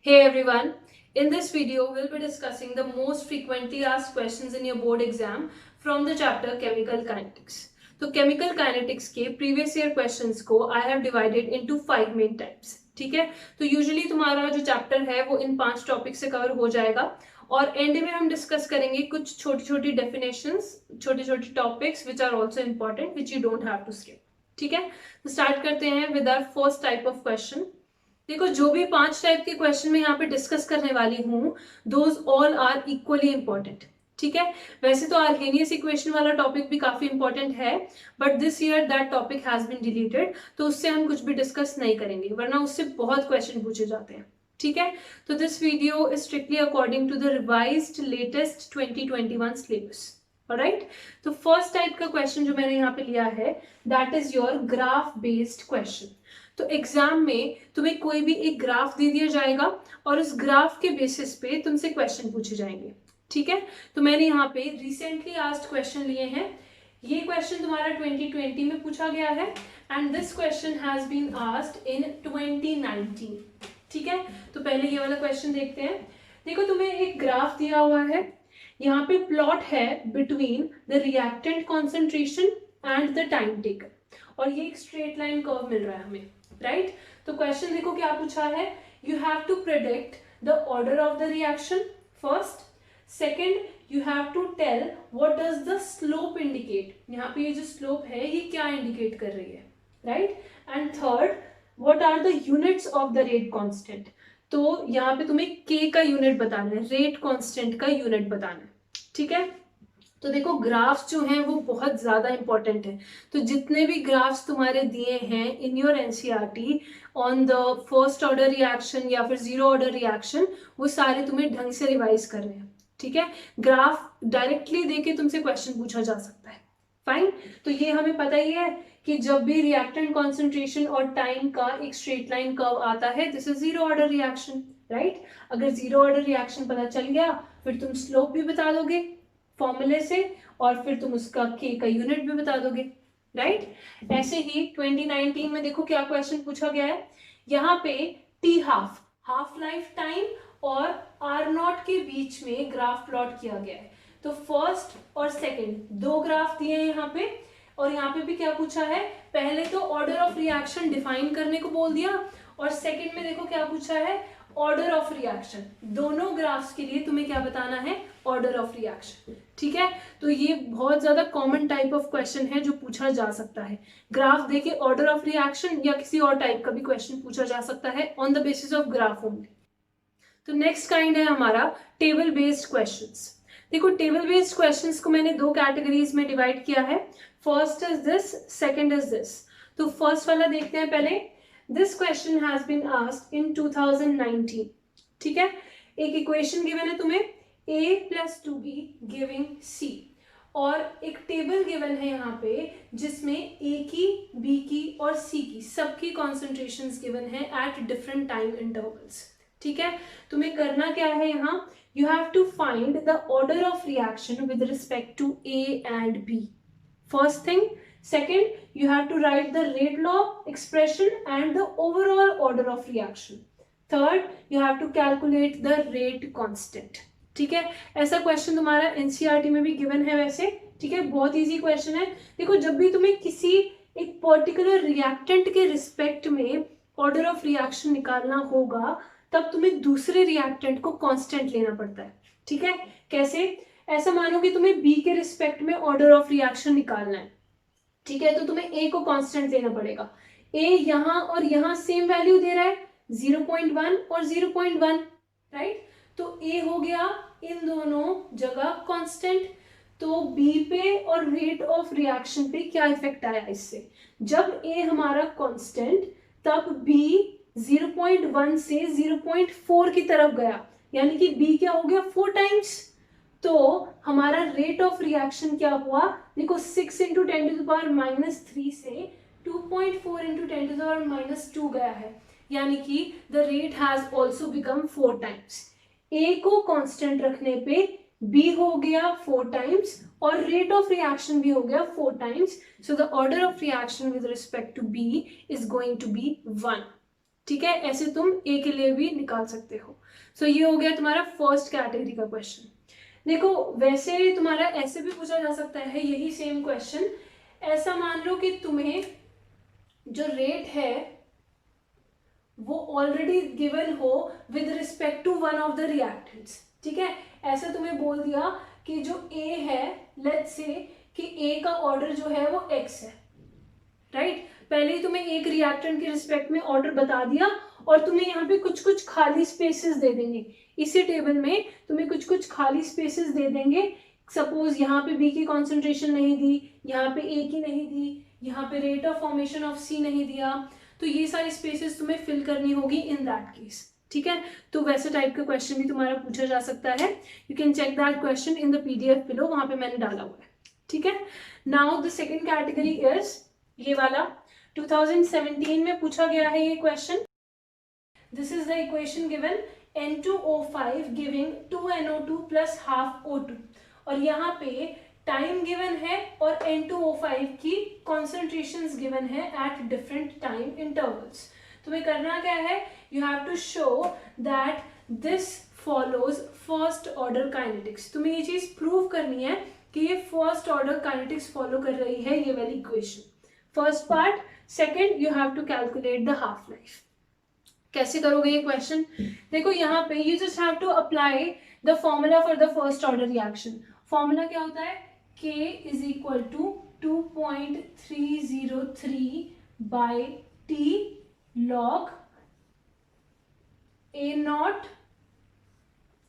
Hey everyone, in this video we'll be discussing the most frequently asked questions in your board exam from the chapter Chemical Kinetics. तो Chemical Kinetics के previous year questions को I have divided into 5 main types. ठीक है, तो usually तुम्हारा जो chapter है वो इन 5 टॉपिक से कवर हो जाएगा और एंड में हम डिस्कस करेंगे कुछ छोटी छोटी डेफिनेशंस, छोटे छोटे topics which are also important which you don't have to skip. ठीक है, तो स्टार्ट करते हैं with our first type of question. देखो, जो भी 5 टाइप के क्वेश्चन मैं यहाँ पे डिस्कस करने वाली हूँ, those all are equally important. ठीक है, वैसे तो आर्हेनियस इक्वेशन वाला टॉपिक भी काफी इंपॉर्टेंट है, but this year that topic has been deleted, तो उससे हम कुछ भी डिस्कस नहीं करेंगे, वरना उससे बहुत क्वेश्चन पूछे जाते हैं. ठीक है, तो this video is strictly according to the revised latest 2021 syllabus. Alright, तो फर्स्ट टाइप का क्वेश्चन जो मैंने यहाँ पे लिया है that is your graph based question. तो एग्जाम में तुम्हें कोई भी एक ग्राफ दे दिया जाएगा और उस ग्राफ के बेसिस पे तुमसे क्वेश्चन पूछे जाएंगे. ठीक है, तो मैंने यहाँ पे रिसेंटली आस्क्ड क्वेश्चन लिए हैं. ये क्वेश्चन तुम्हारा 2020 में पूछा गया है and this question has been asked in 2019. ठीक है, तो पहले ये वाला क्वेश्चन देखते हैं. देखो, तुम्हें एक ग्राफ दिया हुआ है, यहाँ पे प्लॉट है between the reactant concentration and the time taken, और ये एक स्ट्रेट लाइन कर्व मिल रहा है हमें. राइट, तो क्वेश्चन देखो क्या पूछा है. You have to predict the order of the reaction first. Second, you have to tell what does the slope indicate. यहाँ पे ये जो स्लोप है ये क्या इंडिकेट कर रही है. Right, and third, what are the units of the rate constant. तो यहाँ पे तुम्हें के का यूनिट बताना है, रेट कांस्टेंट का यूनिट बताना है. ठीक है, तो देखो ग्राफ्स जो हैं वो बहुत ज़्यादा इंपॉर्टेंट है. तो जितने भी ग्राफ्स तुम्हारे दिए हैं in your NCERT on the first order reaction या फिर जीरो ऑर्डर रिएक्शन, वो सारे तुम्हें ढंग से रिवाइज कर रहे हैं. ठीक है, ग्राफ डायरेक्टली देके तुमसे क्वेश्चन पूछा जा सकता है. फाइन, तो ये हमें पता ही है कि जब भी रिएक्टेंट कॉन्सेंट्रेशन और टाइम का एक स्ट्रेट लाइन कर्व आता है this is zero order reaction. Right, अगर जीरो ऑर्डर रिएक्शन पता चल गया फिर तुम स्लोप भी बता दोगे फॉर्मूले से और फिर तुम उसका के का यूनिट भी बता दोगे. राइट, ऐसे ही 2019 में देखो क्या क्वेश्चन पूछा गया है. यहाँ पे टी हाफ लाइफ टाइम और आर नॉट के बीच में ग्राफ प्लॉट किया गया है. तो फर्स्ट और सेकंड दो ग्राफ दिए हैं यहाँ पे, और यहाँ पे भी क्या पूछा है, पहले तो ऑर्डर ऑफ रिएक्शन डिफाइन करने को बोल दिया और सेकंड में देखो क्या पूछा है, ऑर्डर ऑफ रिएक्शन. दोनों ग्राफ्स के लिए तुम्हें क्या बताना है, ऑर्डर ऑफ रिएक्शन. ठीक है, तो ये बहुत ज्यादा कॉमन टाइप ऑफ क्वेश्चन है जो पूछा जा सकता है. ग्राफ देके ऑर्डर ऑफ रिएक्शन या किसी और टाइप का भी क्वेश्चन पूछा जा सकता है on the basis of graph only. तो नेक्स्ट काइंड है हमारा टेबल बेस्ड क्वेश्चंस. देखो, टेबल बेस्ड क्वेश्चंस को मैंने दो कैटेगरीज में डिवाइड किया है. First is this, second is this. तो फर्स्ट वाला देखते हैं पहले. This question has been asked in 2019. ठीक है, एक इक्वेशन गिवन है तुम्हें a plus 2b giving c, और एक टेबल गिवन है यहाँ पे जिसमें a की, b की और c की सबकी कॉन्सेंट्रेशंस गिवन है एट डिफरेंट टाइम इंटरवल्स. ठीक है, तुम्हें करना क्या है यहाँ, you have to find the order of reaction with respect to a and b. First thing. Second, you have to write the rate law expression and the overall order of reaction. Third, you have to calculate the rate constant. ठीक है, ऐसा question तुम्हारा NCERT में भी given है वैसे. ठीक है, बहुत इजी क्वेश्चन है. देखो, जब भी तुम्हें किसी एक पर्टिकुलर रिएक्टेंट के रिस्पेक्ट में ऑर्डर ऑफ रिएक्शन निकालना होगा तब तुम्हें दूसरे रिएक्टेंट को कांस्टेंट लेना पड़ता है. ठीक है, कैसे, ऐसा मानो कि तुम्हें बी के रिस्पेक्ट में ऑर्डर ऑफ रिएक्शन निकालना है. ठीक है, तो तुम्हें ए को कांस्टेंट लेना पड़ेगा. ए यहाँ और यहाँ सेम वैल्यू दे रहा है 0.1 और 0.1. राइट, तो ए हो गया इन दोनों जगह कांस्टेंट. तो बी पे और रेट ऑफ रिएक्शन पे क्या इफेक्ट आया इससे, जब ए हमारा कांस्टेंट तब बी 0.1 से 0.4 की तरफ गया, यानी कि बी क्या हो गया 4 टाइम्स. तो हमारा रेट ऑफ रिएक्शन क्या हुआ, देखो 6 इंटू 10⁻³ से 2.4 इंटू 10⁻² गया है, यानी कि the rate has also become 4 times. A को कांस्टेंट रखने पे बी हो गया 4 टाइम्स और रेट ऑफ रिएक्शन भी हो गया 4 times. So the order of reaction with respect to B is going to be 1. ठीक है, ऐसे तुम ए के लिए भी निकाल सकते हो। सो ये हो गया तुम्हारा फर्स्ट कैटेगरी का क्वेश्चन। देखो वैसे तुम्हारा ऐसे भी पूछा जा सकता है यही सेम क्वेश्चन। ऐसा मान लो कि तुम्हें जो रेट है वो ऑलरेडी गिवन हो with respect to one of the reactants. ठीक है, ऐसे तुम्हें बोल दिया कि जो ए है, लेट्स से कि ए का ऑर्डर जो है वो एक्स है, राइट। पहले ही तुम्हें एक रिएक्टेंट के रिस्पेक्ट में ऑर्डर बता दिया और तुम्हें यहाँ पे कुछ कुछ खाली स्पेसेस दे देंगे। इसी टेबल में तुम्हें कुछ कुछ खाली स्पेसेस दे देंगे। सपोज यहाँ पे बी की कॉन्सेंट्रेशन नहीं दी, यहाँ पे ए की नहीं दी, यहाँ पे रेट ऑफ फॉर्मेशन ऑफ सी नहीं दिया, तो ये सारी स्पेसेस तुम्हें फिल करनी होगी इन दैट केस। ठीक है, तो वैसे टाइप का क्वेश्चन भी तुम्हारा पूछा जा सकता है। You can check that question in the PDF below, वहां पे मैंने डाला हुआ है। ठीक है, now the second category is ये वाला 2017 में पूछा गया है ये question. This is the equation given N2O5 giving 2NO2 plus half O2, और यहाँ पे टाइम गिवन है और N2O5 की कॉन्सेंट्रेशंस गिवन है एट डिफरेंट टाइम इंटरवल्स। तुम्हें करना क्या है, you have to show that this follows first order kinetics. तुम्हें ये चीज प्रूव करनी है कि ये फर्स्ट ऑर्डर काइनेटिक्स फॉलो कर रही है ये वाली equation. First part. Second, you have to calculate the half life. कैसे करोगे ये क्वेश्चन, देखो यहाँ पे you just have to apply the formula for the first order reaction. Formula क्या होता है, K is equal to 2.303 by T log A0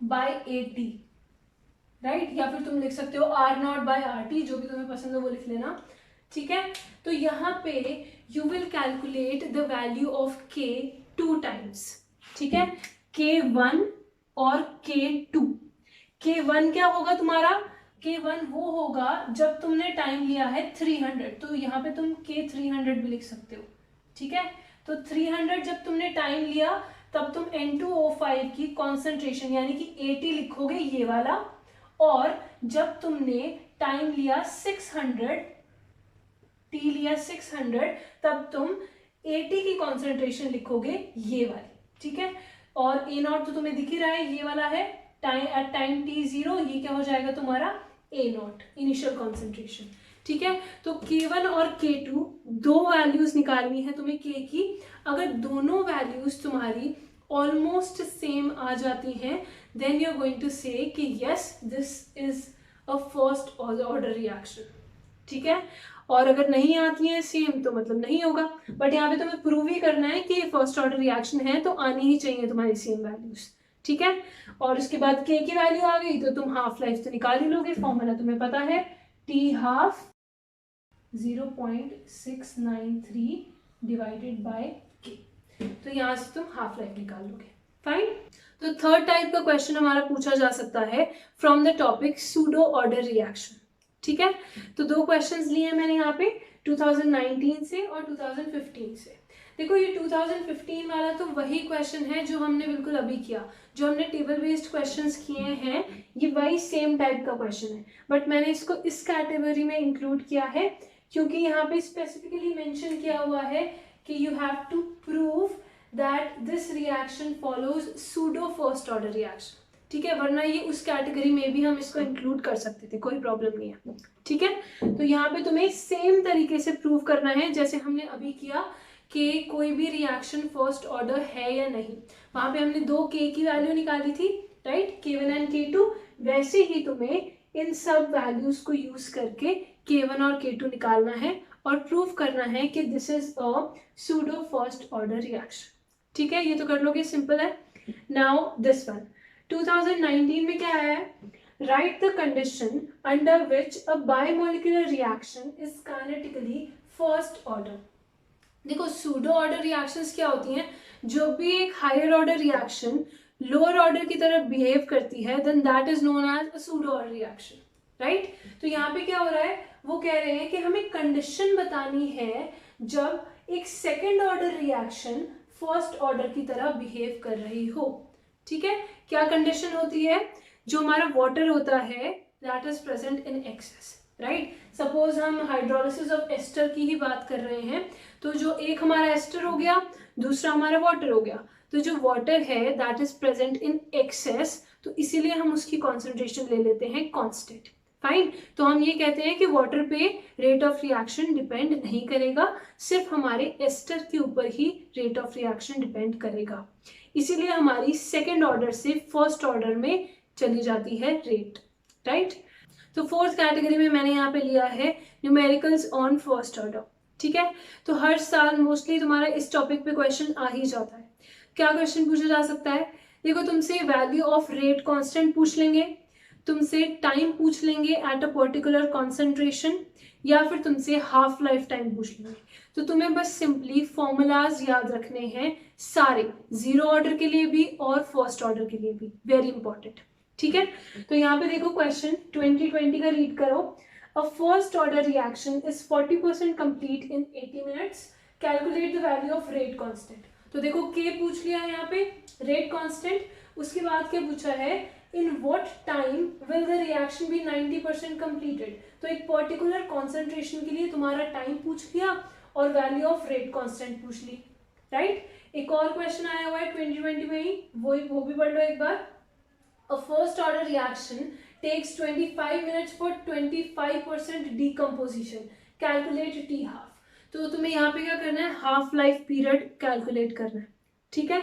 by AT, right, या फिर तुम लिख सकते हो R0 बाई RT, जो भी तुम्हें पसंद हो वो लिख लेना। ठीक है, तो यहाँ पे you will calculate the value of K 2 times. ठीक है, K1 और K2। K1 क्या होगा तुम्हारा, K1 वो होगा जब तुमने टाइम लिया है 300, तो यहाँ पे तुम K300 भी लिख सकते हो। ठीक है, तो 300 जब तुमने टाइम लिया तब तुम N2O5 की कॉन्सेंट्रेशन यानी कि AT लिखोगे ये वाला, और जब तुमने टाइम लिया 600, T लिया 600, तब तुम AT की कॉन्सेंट्रेशन लिखोगे ये वाली। ठीक है, और A0 तो तुम्हें दिख ही रहा है, ये वाला है टाइम एट टाइम T0, ये क्या हो जाएगा तुम्हारा A0 इनिशियल कॉन्सेंट्रेशन। ठीक है, तो K1 और K2 दो वैल्यूज निकालनी है तुम्हें K की। अगर दोनों वैल्यूज तुम्हारी ऑलमोस्ट सेम आ जाती हैं, then you are going to say कि yes this is a first order reaction. ठीक है, और अगर नहीं आती है सेम तो मतलब नहीं होगा, बट यहाँ पे तुम्हें प्रूव ही करना है कि फर्स्ट ऑर्डर रिएक्शन है तो आनी ही चाहिए तुम्हारी सेम वैल्यूज। ठीक है, और उसके बाद K की वैल्यू आ गई तो तुम हाफ लाइफ तो निकाल ही लोगे। फॉर्मूला तुम्हें पता है, T half 0.693 divided by K, तो यहाँ से तुम हाफ लाइफ निकाल लोगे। फाइन। तो थर्ड टाइप का क्वेश्चन हमारा पूछा जा सकता है from the topic pseudo order reaction. ठीक है, तो दो क्वेश्चंस लिए हैं मैंने यहाँ पे 2019 से और 2015 से। देखो ये 2015 वाला तो वही क्वेश्चन है जो हमने बिल्कुल अभी किया, जो हमने टेबल बेस्ड क्वेश्चंस किए हैं, ये वही सेम टाइप का क्वेश्चन है, बट मैंने इसको इस कैटेगरी में इंक्लूड किया है क्योंकि यहाँ पे स्पेसिफिकली मेंशन किया हुआ है कि you have to prove that this reaction follows pseudo first order reaction. ठीक है, वरना ये उस कैटेगरी में भी हम इसको इंक्लूड कर सकते थे, कोई प्रॉब्लम नहीं है। ठीक है, तो यहाँ पे तुम्हें सेम तरीके से प्रूव करना है जैसे हमने अभी किया कि कोई भी रिएक्शन फर्स्ट ऑर्डर है या नहीं। वहां पे हमने दो K की वैल्यू निकाली थी, राइट, K1 एंड K2। वैसे ही तुम्हें इन सब वैल्यूज को यूज करके K1 और K2 निकालना है और प्रूव करना है कि this is a pseudo first order reaction. ठीक है, ये तो कर लोगे, सिंपल है। नाउ दिस वन 2019 में क्या आया है, right the condition under which a bimolecular reaction is kinetically first order. देखो सूडो ऑर्डर रिएक्शंस क्या होती हैं, जो भी एक higher order reaction lower order की तरफ बिहेव करती है then that is known as a pseudo order reaction, right. तो यहाँ पे क्या हो रहा है, वो कह रहे हैं कि हमें कंडीशन बतानी है जब एक second order reaction first order की तरह बिहेव कर रही हो। ठीक है, क्या कंडीशन होती है, जो हमारा वाटर होता है that is present in excess, right. Suppose हम हाइड्रोलिसिस ऑफ एस्टर की ही बात कर रहे हैं, तो जो एक हमारा एस्टर हो गया, दूसरा हमारा वाटर हो गया। तो जो वाटर है that is present in excess, तो इसीलिए हम उसकी कॉन्सेंट्रेशन ले लेते हैं कांस्टेंट। फाइन, तो हम ये कहते हैं कि वाटर पे रेट ऑफ रिएक्शन डिपेंड नहीं करेगा, सिर्फ हमारे एस्टर के ऊपर ही रेट ऑफ रिएक्शन डिपेंड करेगा। इसीलिए हमारी सेकेंड ऑर्डर से फर्स्ट ऑर्डर में चली जाती है रेट, राइट। तो फोर्थ कैटेगरी में मैंने यहाँ पे लिया है न्यूमेरिकल्स ऑन फर्स्ट ऑर्डर, ठीक है। तो हर साल मोस्टली तुम्हारा इस टॉपिक पे क्वेश्चन आ ही जाता है। क्या क्वेश्चन पूछा जा सकता है? देखो, तुमसे वैल्यू ऑफ रेट कांस्टेंट पूछ लेंगे, तुमसे टाइम पूछ लेंगे एट अ पर्टिकुलर कॉन्सेंट्रेशन, या फिर तुमसे हाफ लाइफ टाइम पूछ लेंगे। तो तुम्हें बस सिंपली फॉर्मूलाज याद रखने हैं सारे, जीरो ऑर्डर के लिए भी और फर्स्ट ऑर्डर के लिए भी, वेरी इंपॉर्टेंट, ठीक है। तो यहाँ पे देखो क्वेश्चन 2020 का रीड करो। अ first order reaction is 40% complete in 80 minutes, calculate the value of rate constant. तो देखो के पूछ लिया है यहाँ पे, रेट कांस्टेंट, उसके बाद क्या पूछा है, in what time will the reaction be 90% completed. तो एक पर्टिकुलर कॉन्सेंट्रेशन के लिए तुम्हारा टाइम पूछ लिया और वैल्यू ऑफ रेट कांस्टेंट पूछ ली, राइट। एक और क्वेश्चन आया हुआ है 2020 में ही, वो भी पढ़ लो एक बार। A first order reaction takes 25 minutes for 25% decomposition. Calculate T half. तो तुम्हें यहाँ पे क्या करना है, हाफ लाइफ पीरियड कैलकुलेट करना है, ठीक है।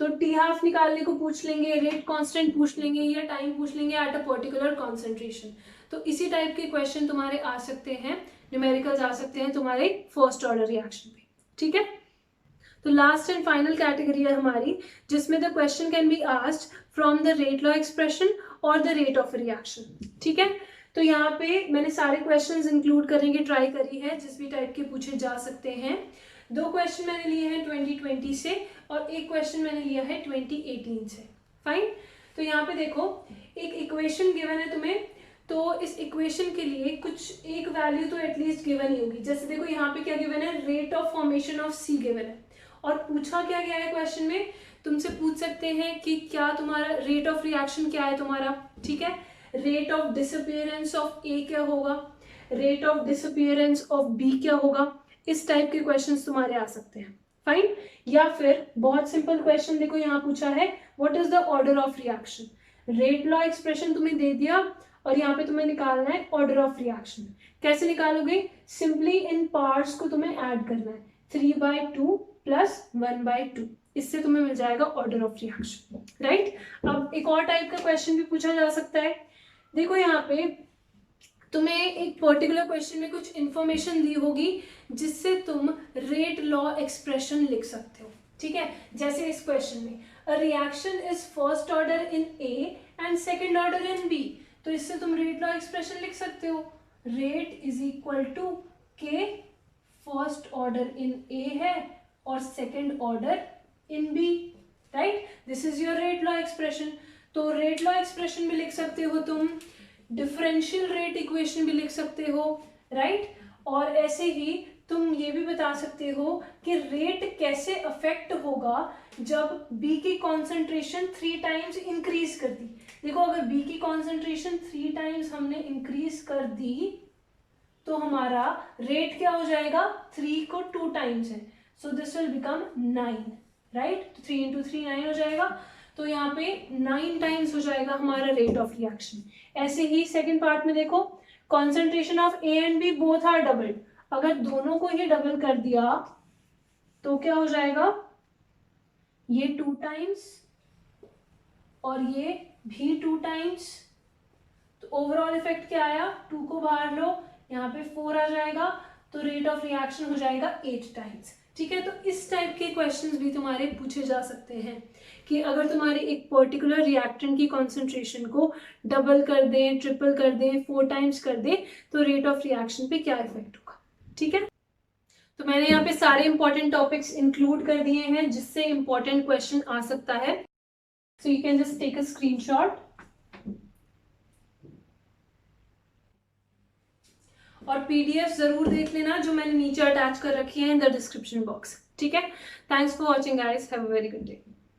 तो टी हाफ निकालने को पूछ लेंगे, रेट कांस्टेंट पूछ लेंगे, या टाइम पूछ लेंगे एट अ पर्टिकुलर कॉन्सेंट्रेशन। तो इसी टाइप के क्वेश्चन तुम्हारे आ सकते हैं, न्यूमेरिकल्स आ सकते हैं तुम्हारे फर्स्ट ऑर्डर रिएक्शन पे, ठीक है। तो लास्ट एंड फाइनल कैटेगरी है हमारी, जिसमें the question can be asked from the rate law expression और द रेट ऑफ रिएक्शन, ठीक है। तो यहाँ पे मैंने सारे क्वेश्चंस इंक्लूड करने की ट्राई करी है, जिस भी टाइप के पूछे जा सकते हैं। 2 क्वेश्चन मैंने लिए हैं 2020 से और एक क्वेश्चन मैंने लिया है 2018 से, फाइन। तो यहाँ पे देखो, एक इक्वेशन गिवन है तुम्हें, तो इस इक्वेशन के लिए कुछ एक वैल्यू तो एटलीस्ट गिवन ही होगी। जैसे देखो यहाँ पे क्या गिवन है, rate of formation of C given है, और पूछा क्या गया है क्वेश्चन में, तुमसे पूछ सकते हैं कि क्या तुम्हारा रेट ऑफ रिएक्शन क्या है तुम्हारा, ठीक है। Rate of disappearance of A क्या होगा, rate of disappearance of B क्या होगा, इस टाइप के क्वेश्चंस तुम्हारे आ सकते हैं, फाइन। या फिर बहुत सिंपल क्वेश्चन देखो यहाँ पूछा है, what is the order of reaction. Rate law expression तुम्हें दे दिया और यहाँ पे तुम्हें निकालना है ऑर्डर ऑफ रिएक्शन। कैसे निकालोगे, सिंपली इन पार्ट्स को तुम्हें ऐड करना है, 3/2 प्लस 1/2, इससे तुम्हें मिल जाएगा ऑर्डर ऑफ रिएक्शन, राइट। अब एक और टाइप का क्वेश्चन भी पूछा जा सकता है। देखो यहाँ पे तुम्हें एक पर्टिकुलर क्वेश्चन में कुछ इंफॉर्मेशन दी होगी जिससे तुम रेट लॉ एक्सप्रेशन लिख सकते हो, ठीक है। जैसे इस क्वेश्चन में, a reaction is first order in A and second order in B, तो इससे तुम रेट लॉ एक्सप्रेशन लिख सकते हो, rate is equal to K first order in A है और second order in B, right. This is your rate law expression. तो rate law expression भी लिख सकते हो तुम, डिफरेंशियल रेट इक्वेशन भी लिख सकते हो, राइट। और ऐसे ही तुम ये भी बता सकते हो कि रेट कैसे अफेक्ट होगा जब बी की कॉन्सेंट्रेशन 3 टाइम्स इंक्रीज कर दी। देखो, अगर बी की कॉन्सेंट्रेशन 3 टाइम्स हमने इंक्रीज कर दी तो हमारा रेट क्या हो जाएगा, 3 को 2 टाइम्स है, so this will become 9, right. तो 3 into 3 9 हो जाएगा, तो यहाँ पे 9 टाइम्स हो जाएगा हमारा रेट ऑफ रिएक्शन। ऐसे ही सेकेंड पार्ट में देखो, concentration of A and B both are doubled, अगर दोनों को ही डबल कर दिया तो क्या हो जाएगा, ये 2 टाइम्स और ये भी 2 टाइम्स, तो ओवरऑल इफेक्ट क्या आया, 2 को बाहर लो, यहाँ पे 4 आ जाएगा, तो रेट ऑफ रिएक्शन हो जाएगा 8 टाइम्स, ठीक है। तो इस टाइप के क्वेश्चंस भी तुम्हारे पूछे जा सकते हैं कि अगर तुम्हारे एक पर्टिकुलर रिएक्टेंट की कॉन्सेंट्रेशन को डबल कर दें, ट्रिपल कर दें, 4 टाइम्स कर दें, तो रेट ऑफ रिएक्शन पे क्या इफेक्ट होगा, ठीक है। तो मैंने यहाँ पे सारे इंपॉर्टेंट टॉपिक्स इंक्लूड कर दिए हैं जिससे इंपॉर्टेंट क्वेश्चन आ सकता है। So you can just take a screenshot और पीडीएफ जरूर देख लेना जो मैंने नीचे अटैच कर रखी है इन द डिस्क्रिप्शन बॉक्स, ठीक है। Thanks for watching guys, have a very good day.